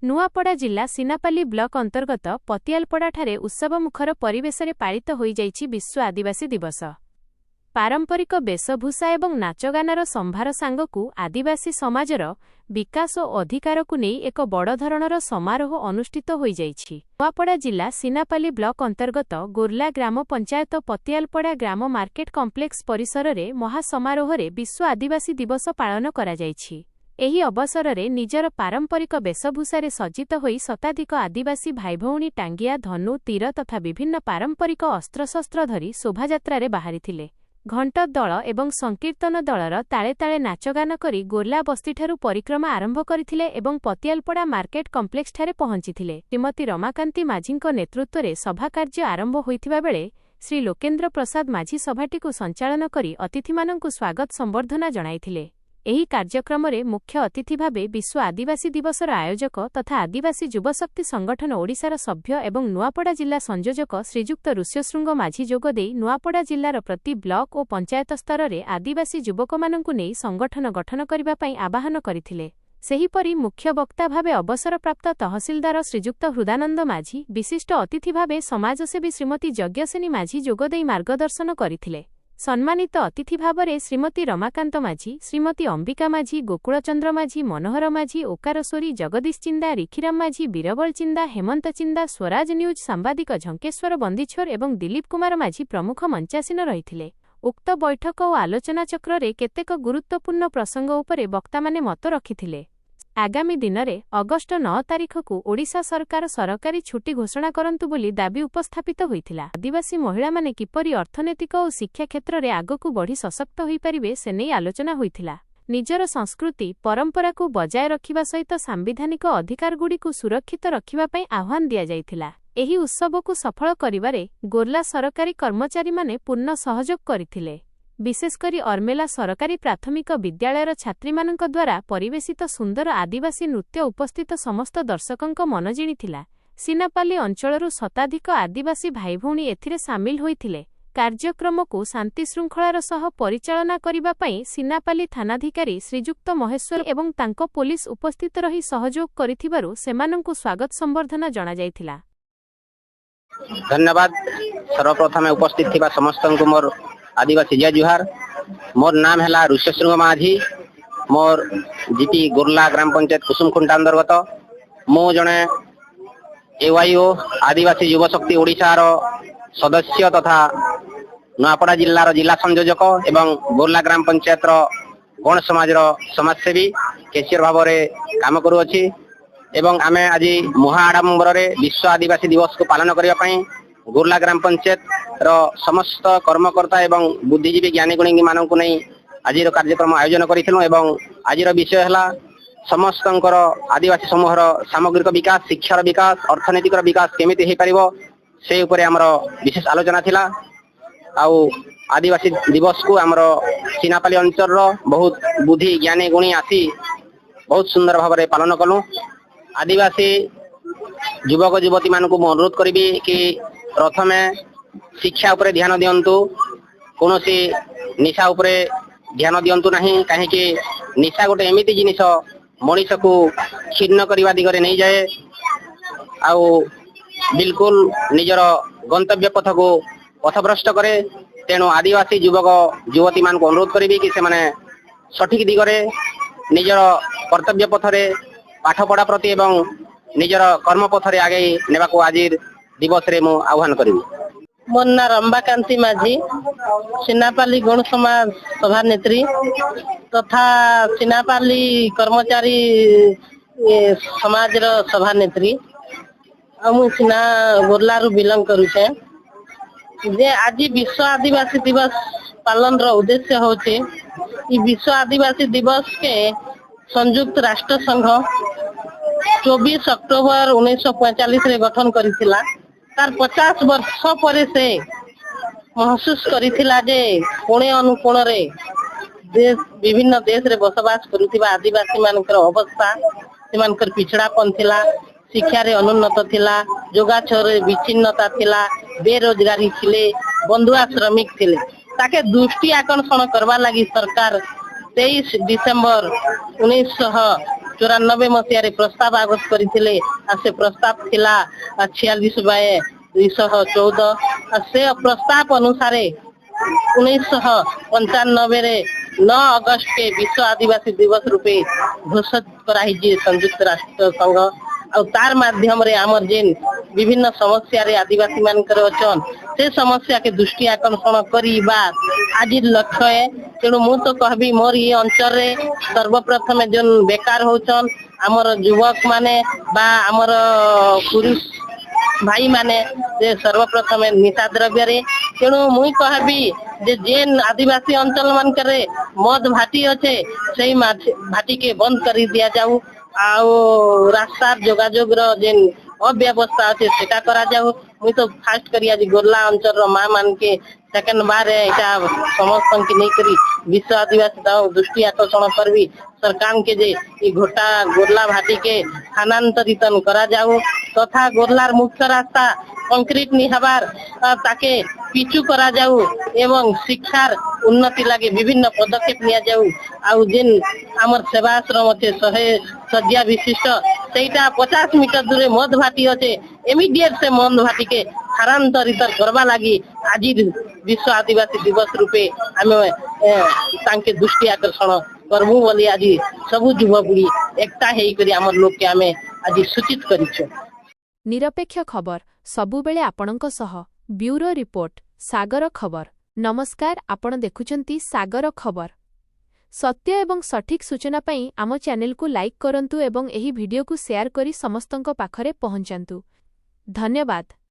नुआपड़ा जिला सिनापाली ब्लॉक अंतर्गत पतियालपड़ाठारे उत्सवमुखर परिवेशरे पालित होई जाइछि विश्व आदिवासी दिवस। पारंपरिक वेशभूषा एवं नाचगानार संभार सांगकु आदिवासी समाजर विकास और अधिकार को नहीं एक बड़ धरणर समारोह अनुष्ठित होई जाइछि। नुआपड़ा जिला सिनापाली ब्लॉक अंतर्गत गोरला ग्राम पंचायत पतियालपड़ा ग्राम मार्केट कॉम्प्लेक्स परिसर में महासमारोह विश्व आदिवासी दिवस पालन करा जाइछि। एही अवसर में निजर पारंपरिक वेशभूषा सज्जित होई शताधिक आदिवासी भाई भौणी टांगिया धनु तीर तथा विभिन्न पारंपरिक अस्त्रशस्त्र धरी शोभायात्रा बाहरिथिले। घंट दल एवं संकीर्तन दलर ताले ताले नाचगान करी गोरला बस्तीठारु परिक्रमा आरंभ करथिले एवं पतियालपड़ा मार्केट कॉम्प्लेक्स ठारे पहुंचिथिले। श्रीमती रमाकांती माझीଙ୍କ नेतृत्वरे सभा कार्य आरंभ होइथिबा बेले श्री लोकेन्द्र प्रसाद माझी सभाटीकु संचालन करी अतिथिमानंकु स्वागत संबर्धना जणाइथिले। एही कार्यक्रम रे मुख्य अतिथि भावे विश्व आदिवासी दिवसर आयोजक तथा आदिवासी युवशक्ति संगठन ओडिशार सभ्य एवं नुआपड़ा जिला संयोजक श्रीजुक्त ऋष्यशृंग माझी जोगदेई नुआपड़ा जिलार प्रति ब्लॉक और पंचायत स्तर में आदिवासी युवकमानंकु नेई संगठन गठन करिबा पई आह्वान करथिले। सेहीपरि मुख्य वक्ता भावे अवसरप्राप्त तहसीलदार श्रीजुक्त हृदानंद माझी, विशिष्ट अतिथि भावे समाजसेवी श्रीमती यज्ञसेनी माझी जोगदेई मार्गदर्शन करथिले। सम्मानित अतिथि भावरे श्रीमती रमाकांत माझी, श्रीमती अंबिका माझी, गोकुलचंद्र माझी, मनोहर माझी, ओकारस्वरी, जगदीश चिंदा, रिखीराम माझी, बीरबल चिंदा, हेमंत चिंदा, स्वराज न्यूज सांबादिक झंकेश्वर बंदीछोर एवं दिलीप कुमार माझी प्रमुख मंचासीन रहिथिले। उक्त बैठक और आलोचना चक्र रे केतेक गुरुत्वपूर्ण प्रसंग उपरे वक्तामाने मत रखिथिले। आगामी दिन में अगस्ट 9 तारिख को ओडिशा सरकार सरकारी छुट्टी घोषणा करंतु बोली दाबी उपस्थापित होइथिला। आदिवासी महिला माने किपरि अर्थनैतिक और शिक्षा क्षेत्र में आगकु बढ़ी सशक्त होई परिबे से नै आलोचना होइथिला। निजर संस्कृति परंपरा को बजाय रखिबा सहित सांविधानिक अधिकार गुड़िकु सुरक्षित रखिबा पई आह्वान दिया जाइथिला। एही उत्सव को सफल करिबारे गोरला सरकारी कर्मचारी माने पूर्ण सहयोग करथिले। विशेषकर अर्मेला सरकारी प्राथमिक विद्यालयर छात्री मानक द्वारा परिवेशित सुंदर आदिवासी नृत्य उपस्थित समस्त दर्शकों मन जिणिथिला। सिनापाली अंचलरू शताधिक आदिवासी भाई भौणी एथिरे सामिल होइथिले। कार्यक्रम को शांति श्रृंखलार सह परिचालना करिबा पई सिनापाली थानाधिकारी श्रीजुक्त महेश्वर एवं तांको पुलिस उपस्थित रही सहयोग करिथिबारु सेमानंकु स्वागत संबर्धना जणा जाइथिला। धन्यवाद। सर्वप्रथम उपस्थित थिबा समस्तंकु मोर आदिवासी जय जुहार। मोर नाम है ऋष्यशृंग माझी। मोर जीटी गोरला ग्राम पंचायत कुसुमखुंटा अंतर्गत। मु जने एवाईओ आदिवासी युवशक्ति ओडिशार सदस्य तथा नुआपड़ा जिल्लार जिला संयोजक एवं गोरला ग्राम पंचायत गण समाज समाजसेवी कैशियर भाव में काम करुअछि एवं आमे आज महा आडंबर विश्व आदिवासी दिवस को पालन करने गोरला ग्राम पंचायत समस्त कर्मकर्ता एवं बुद्धिजीवी ज्ञानी गुणी मानक नहीं आज कार्यक्रम आयोजन करूँ। आज विषय है समस्त आदिवासी समूहर सामग्रिक विकास, शिक्षार विकास, अर्थनैतिक विकास केमिति हो पारिबो से उपरे आमर विशेष आलोचना थिला। आउ आदिवासी दिवस को आमर सिनापाली अंचल बहुत बुद्धि ज्ञानी गुणी आसी बहुत सुंदर भाव में पालन कलु। आदिवासी युवक युवती मानक अनुरोध करी कि प्रथमे शिक्षा उपरे ध्यान दियंतु, कौनसी निशा उपरे ध्यान दियंतु नहीं। कहीं निशा गोटे एमिति जिनिस मनीष को क्षीर्ण करने दिगरे नहीं जाए आउ बिल्कुल निजर गंतव्य पथ को पथभ्रष्ट करे। तेणु आदिवासी युवक युवती मान को अनुरोध करी कि से माने सठिक दिगरे निजर कर्तव्य पथरे पाठ पढ़ा प्रति एवं निजर कर्म पथरे आगे नेबा को आज दिवस रे मु आह्वान करी। मोर ना रमाकांती माझी, सिनापाली गण समाज सभानेत्री तथा सिनापाली कर्मचारी समाज सभानेत्री। मु सिना गोरलारू बिलंग करुचे। जे आज विश्व आदिवासी दिवस पालन रो उद्देश्य होचे विश्व आदिवासी दिवस के संयुक्त राष्ट्र संघ 24 अक्टोबर 1945 रे गठन करिथिला। तार 50 वर्ष पर से महसूस करिथिला जे कोणे अनुकोण रे देश विभिन्न देश रे बसवास करुथिबा आदिवासी मानकर अवस्था सेमानकर पिछड़ापन थिला, शिक्षा रे अनुन्नत थिला, जोगाछर रे विच्छिन्नता थिला, बेरोजगारी थिले, बंधुआ श्रमिक थिले। ताके दृष्टि आकर्षण करवा लगी सरकार 23 डिसेम्बर 1994 ମସିହାରେ ପ୍ରସ୍ତାବ ଆଗତ କରିଥିଲେ। ସେ ପ୍ରସ୍ତାବ ଥିଲା 46/214। ସେ ପ୍ରସ୍ତାବ ଅନୁସାରେ 1995 9 ଅଗଷ୍ଟ के विश्व आदिवासी दिवस रूपे घोषित कराई संयुक्त राष्ट्र संघ। और तार माध्यम रे आमर जेन विभिन्न समस्या रे आदिवासी मानकर अचन से समस्या के दृष्टि आकर्षण करिबा आज लक्ष्य है। तेणु मु तो कहबी मोर ये अंचल रे सर्वप्रथम जन बेकार होचन आमर युवक माने बा आमर पुरुष भाई माने जे सर्वप्रथम निशा द्रव्य रे। तेणु मुई कहबी जे जेन आदिवासी अंचल मानकर मद भाटी अच्छे से भाटी के बंद करी दिया जाऊ। आउ रास्तार जोगाजोग जेन अव्यवस्था अच्छे सेटा करा जाऊ। मुई तो फास्ट करी आज गोरला अंचल माँ मान के सेकेंड बार एटा समस्त की नहीं करी विश्व आदिवासी दृष्टि आकर्षण करबी सरकार के जे घोटा गोरला भाटी के स्थानांतरित करा जाऊ तथा गोरलार मुख्य रास्ता कंक्रीट नि हबार ताके पिचु करा जाऊ एवं शिक्षार उन्नति लगे विभिन्न पदक्षेप लिया जाऊ। आउ जेन आमर सेवाश्रम अच्छे 100 शଯ୍ୟା विशिष्ट सेटा 50 मीटर दूर मद भाटी अच्छे इमीडिएट से मद भाटी के स्थानांतरित करवा लगी आज विश्व आदिवासी दिवस रूपे आम तांके दृष्टि आकर्षण करबू बोली आज सबु युवपीढ़ी एकता हेकरी आमर लोक के आमे आज सूचित करिछु। निरपेक्ष खबर सबुबेले आपणक सह ब्यूरो रिपोर्ट सागर खबर। नमस्कार, आपण देखुचंती सागर खबर। सत्य एवं सठिक सूचना पई आम चैनल को लाइक करंतु एवं एही वीडियो को शेयर करी समस्तंक पाखरे पहुंचांतु। धन्यवाद।